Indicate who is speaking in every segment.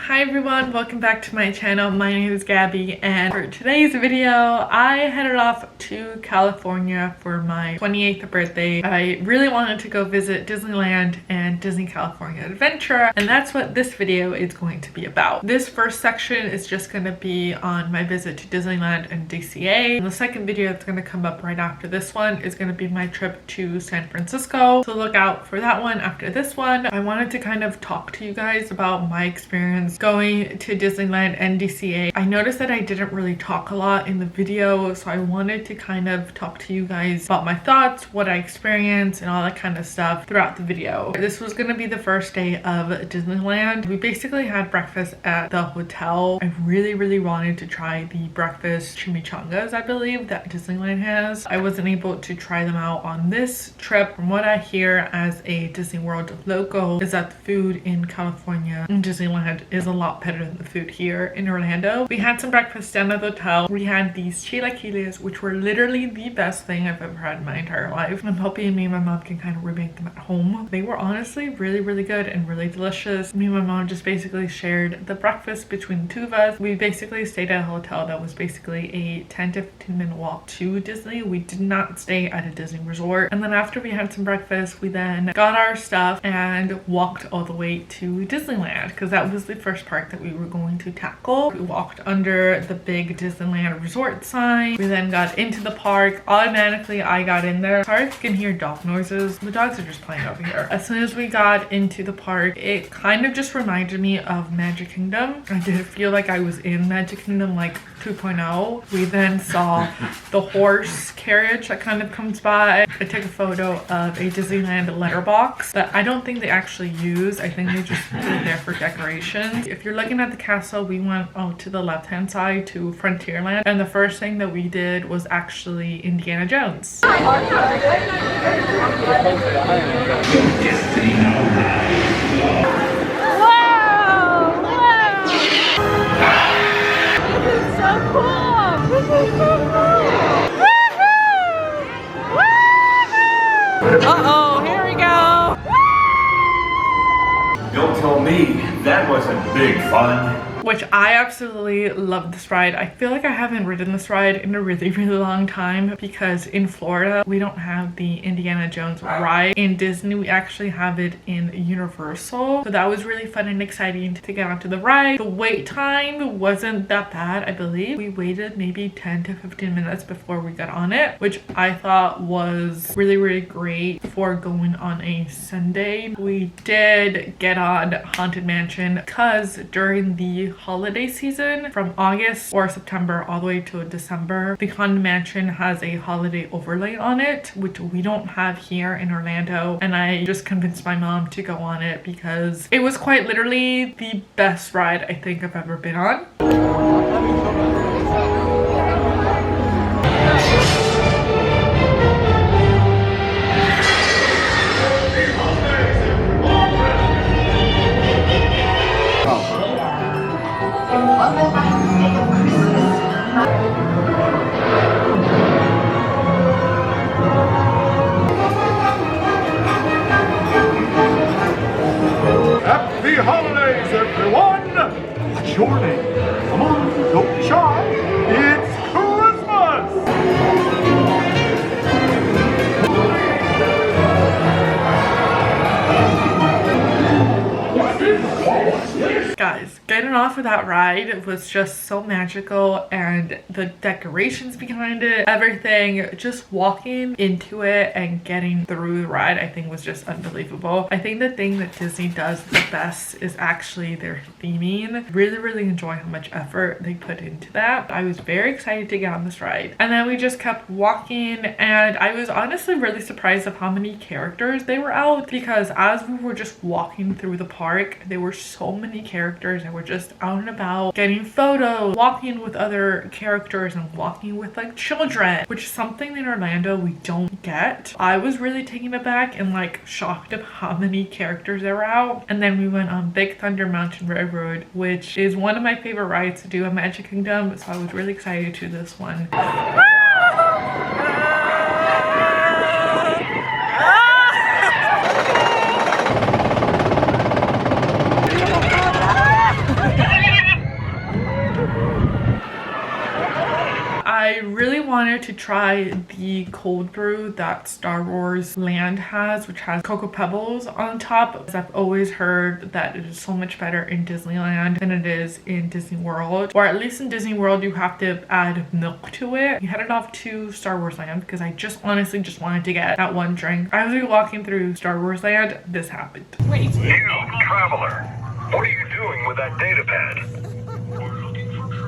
Speaker 1: Hi everyone, welcome back to my channel. My name is Gabby, and for today's video I headed off to California for my 28th birthday. I really wanted to go visit Disneyland and Disney California Adventure, and that's what this video is going to be about. This first section is just going to be on my visit to Disneyland and DCA, and the second video that's going to come up right after this one is going to be my trip to San Francisco, so look out for that one after this one. I wanted to kind of talk to you guys about my experience going to Disneyland and DCA. I noticed that I didn't really talk a lot in the video, so I wanted to kind of talk to you guys about my thoughts, what I experienced, and all that kind of stuff throughout the video. This was going to be the first day of Disneyland. We basically had breakfast at the hotel. I really wanted to try the breakfast chimichangas, I believe, that Disneyland has. I wasn't able to try them out on this trip. From what I hear as a Disney World local is that the food in California and Disneyland is a lot better than the food here in Orlando. We had some breakfast down at the hotel. We had these chilaquiles, which were literally the best thing I've ever had in my entire life. I'm hoping me and my mom can kind of remake them at home. They were honestly really good and really delicious. Me and my mom just basically shared the breakfast between the two of us. We basically stayed at a hotel that was basically a 10 to 15 minute walk to Disney. We did not stay at a Disney resort. And then after we had some breakfast, we then got our stuff and walked all the way to Disneyland, because that was the first park that we were going to tackle. We walked under the big Disneyland resort sign. We then got into the park. Automatically I got in there. Sorry if you can hear dog noises. The dogs are just playing over here. As soon as we got into the park, it kind of just reminded me of Magic Kingdom. I did feel like I was in Magic Kingdom like 2.0. We then saw the horse carriage that kind of comes by. I took a photo of a Disneyland letterbox that I don't think they actually use. I think they just put it there for decorations. If you're looking at the castle, we went to the left hand side to Frontierland, and the first thing that we did was actually Indiana Jones. Uh-oh, here we go.
Speaker 2: Don't tell me that wasn't big fun.
Speaker 1: Which I absolutely love this ride. I feel like I haven't ridden this ride in a really long time, because in Florida we don't have the Indiana Jones ride. In Disney we actually have it in Universal, so that was really fun and exciting to get onto the ride. The wait time wasn't that bad. I believe we waited maybe 10 to 15 minutes before we got on it, which I thought was really great for going on a Sunday. We did get on Haunted Mansion because during the holiday season from August or September all the way to December, the Haunted Mansion has a holiday overlay on it, which we don't have here in Orlando, and I just convinced my mom to go on it because it was quite literally the best ride I think I've ever been on.
Speaker 2: Happy holidays, everyone! What's your name? Come on, don't be shy. It's Christmas!
Speaker 1: Guys, getting off of that ride was just so magical, and the decorations behind it, everything, just walking into it and getting through the ride I think was just unbelievable. I think the thing that Disney does the best is actually their theming. Really enjoy how much effort they put into that. I was very excited to get on this ride, and then we just kept walking, and I was honestly really surprised of how many characters they were out, because as we were just walking through the park there were so many characters that were just out and about getting photos, walking with other characters and walking with like children, which is something in Orlando we don't get. I was really taken aback and like shocked of how many characters there were out. And then we went on Big Thunder Mountain Railroad, which is one of my favorite rides to do at Magic Kingdom, so I was really excited to do this one. wanted to try the cold brew that Star Wars Land has, which has Cocoa Pebbles on top, because I've always heard that it is so much better in Disneyland than it is in Disney World. Or at least in Disney World, you have to add milk to it. We headed off to Star Wars Land because I just honestly just wanted to get that one drink. As we were walking through Star Wars Land, this happened. Wait.
Speaker 3: You, traveler, what are you doing with that data pad?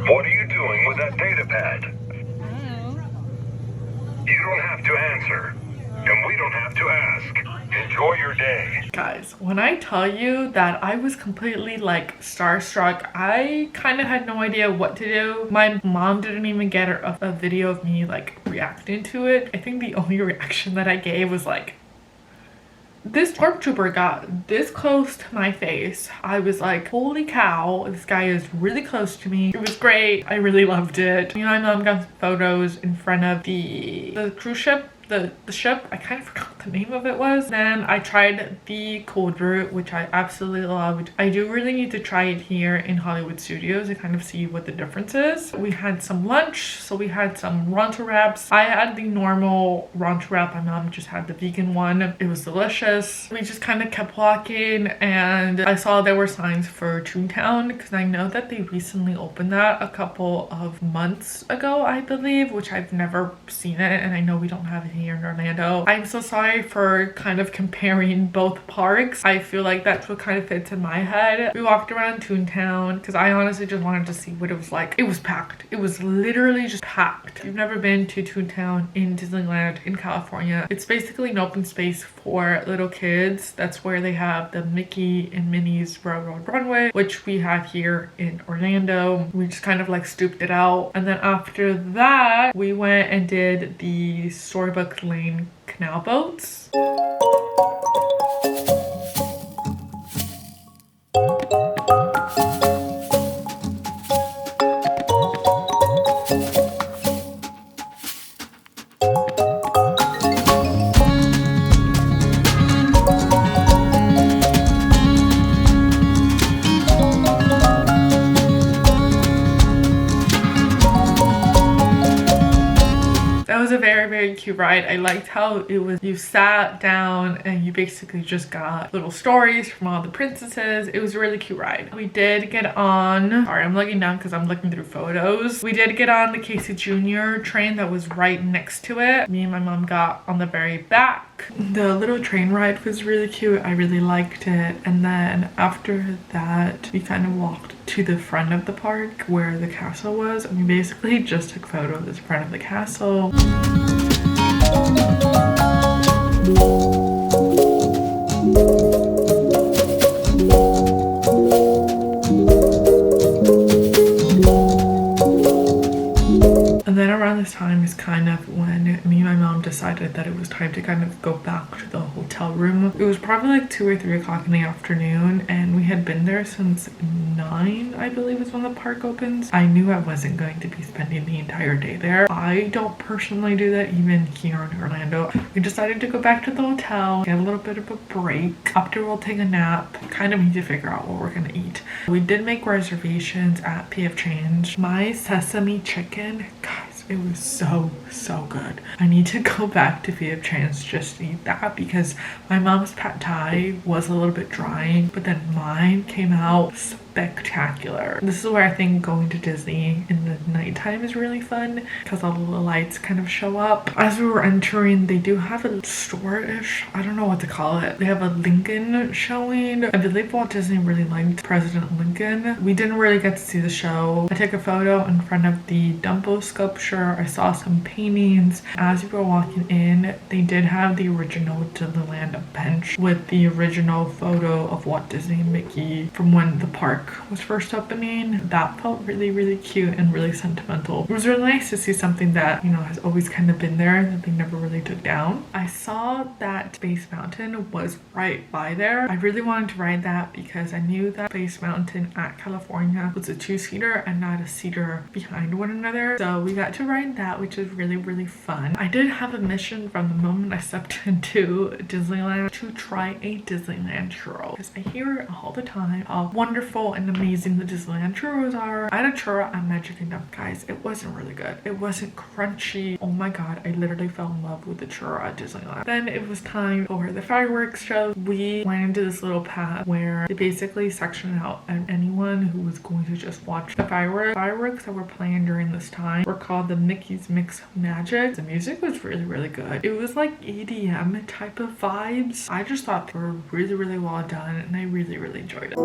Speaker 3: What are you doing with that data pad? You don't have to answer, and we don't have to ask. Enjoy your day.
Speaker 1: Guys, when I tell you that I was completely like starstruck, I kind of had no idea what to do. My mom didn't even get a video of me like reacting to it. I think the only reaction that I gave was like, this stormtrooper got this close to my face. I was like, holy cow, this guy is really close to me. It was great. I really loved it. You know, my mom got some photos in front of the cruise ship. The ship, I kind of forgot what the name of it was. Then I tried the cold brew, which I absolutely loved. I do really need to try it here in Hollywood Studios to kind of see what the difference is. We had some lunch, so we had some Ronto wraps. I had the normal Ronto wrap. My mom just had the vegan one. It was delicious. We just kind of kept walking, and I saw there were signs for Toontown because I know that they recently opened that a couple of months ago, I believe, which I've never seen it, and I know we don't have it here in Orlando. I'm so sorry for kind of comparing both parks. I feel like that's what kind of fits in my head. We walked around Toontown because I honestly just wanted to see what it was like. It was packed. It was literally just packed. If you've never been to Toontown in Disneyland in California, it's basically an open space for little kids. That's where they have the Mickey and Minnie's Railroad Runway, which we have here in Orlando. We just kind of like stooped it out, and then after that we went and did the Storybook Lane canal boats. A very cute ride. I liked how it was, you sat down and you basically just got little stories from all the princesses. It was a really cute ride. We did get on, sorry, I'm looking down because I'm looking through photos. We did get on the Casey Jr. train that was right next to it. Me and my mom got on the very back. The little train ride was really cute. I really liked it. And then after that, we kind of walked to the front of the park where the castle was, and we basically just took photos in front of the castle. And then around this time is kind of when me and my mom decided that it was time to kind of go back to the hotel room. It was probably like 2 or 3 o'clock in the afternoon, and we had been there since 9, I believe is when the park opens. I knew I wasn't going to be spending the entire day there. I don't personally do that even here in Orlando. We decided to go back to the hotel, get a little bit of a break. After we'll take a nap, kind of need to figure out what we're gonna eat. We did make reservations at PF Change. My sesame chicken, guys, it was so good. I need to go back to PF Change just to eat that because my mom's pad thai was a little bit dry, but then mine came out spectacular. This is where I think going to Disney in the nighttime is really fun because all the lights kind of show up. As we were entering, they do have a store-ish, I don't know what to call it. They have a Lincoln showing. I believe Walt Disney really liked President Lincoln. We didn't really get to see the show. I took a photo in front of the Dumbo sculpture. I saw some paintings. As we were walking in, they did have the original Disneyland bench with the original photo of Walt Disney and Mickey from when the park was first opening. That felt really cute and really sentimental. It was really nice to see something that, you know, has always kind of been there that they never really took down. I saw that Space Mountain was right by there. I really wanted to ride that because I knew that Space Mountain at California was a 2-seater and not a seater behind one another. So we got to ride that, which is really fun. I did have a mission from the moment I stepped into Disneyland to try a Disneyland churro because I hear it all the time how wonderful beautiful and amazing the Disneyland churros are. I had a churro at Magic Kingdom. Guys, it wasn't really good. It wasn't crunchy. Oh my god, I literally fell in love with the churro at Disneyland. Then it was time for the fireworks show. We went into this little path where they basically sectioned out anyone who was going to just watch the fireworks. Fireworks that were playing during this time were called the Mickey's Mix Magic. The music was really good. It was like EDM type of vibes. I just thought they were really well done, and I really enjoyed it.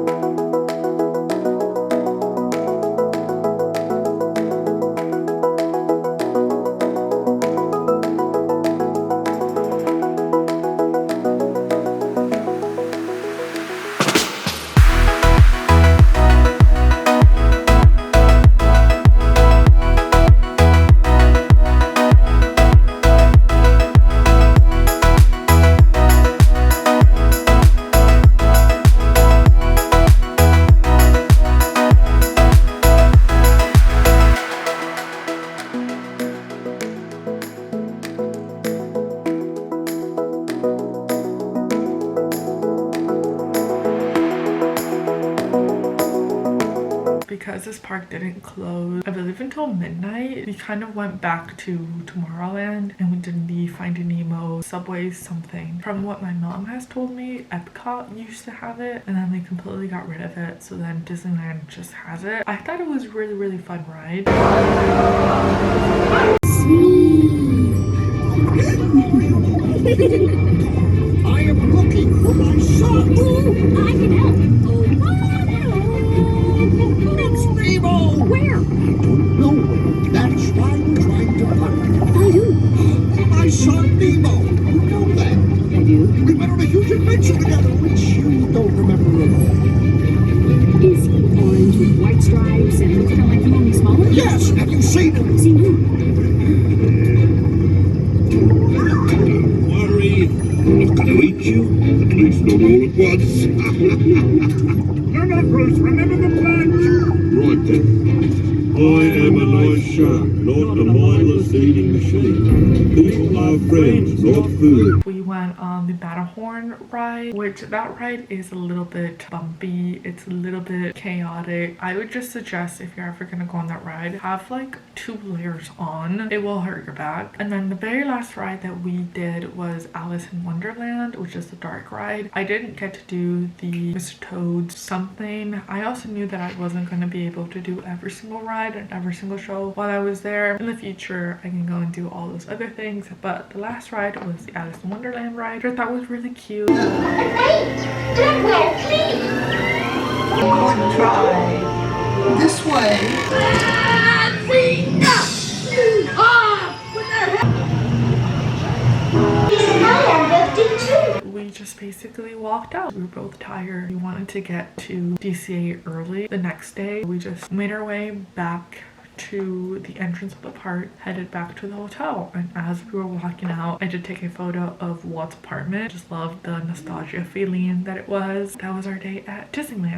Speaker 1: Because this park didn't close, I believe, until midnight, we kind of went back to Tomorrowland and we did the Finding Nemo subway something. From what my mom has told me, Epcot used to have it and then they completely got rid of it, so then Disneyland just has it. I thought it was a really fun ride.
Speaker 4: I am looking for my son.
Speaker 5: Ooh, I can help.
Speaker 4: It's Nemo.
Speaker 5: Where?
Speaker 4: I don't know where. That's why we're trying to find him.
Speaker 5: By who?
Speaker 4: My son Nemo. You know that.
Speaker 5: I do.
Speaker 4: We went on a huge adventure together, which you don't remember at all.
Speaker 5: Is he orange with white stripes and looks kind of like you, only smaller?
Speaker 4: Yes, have you seen him?
Speaker 5: Seen who?
Speaker 6: Worry, not gonna eat you, at least not all at once.
Speaker 2: No, Bruce, remember the pledge.
Speaker 6: Right then. I am a nice shark, not a mindless eating machine. People are friends, not food.
Speaker 1: We went on the Matterhorn ride, which that ride is a little bit bumpy. It's a little bit chaotic. I would just suggest, if you're ever gonna go on that ride, have like 2 layers on. It will hurt your back. And then the very last ride that we did was Alice in Wonderland, which is the dark ride. I didn't get to do the Mr. Toad's something. I also knew that I wasn't going to be able to do every single ride and every single show while I was there. In the future, I can go and do all those other things, but the last ride was the Alice in Wonderland ride, which I thought was really cute.
Speaker 5: Wait, don't well, please.
Speaker 4: Good try. This way.
Speaker 1: We just basically walked out. We were both tired. We wanted to get to DCA early the next day. We just made our way back to the entrance of the park, headed back to the hotel, and as we were walking out, I did take a photo of Walt's apartment. Just loved the nostalgia feeling that it was. That was our day at Disneyland.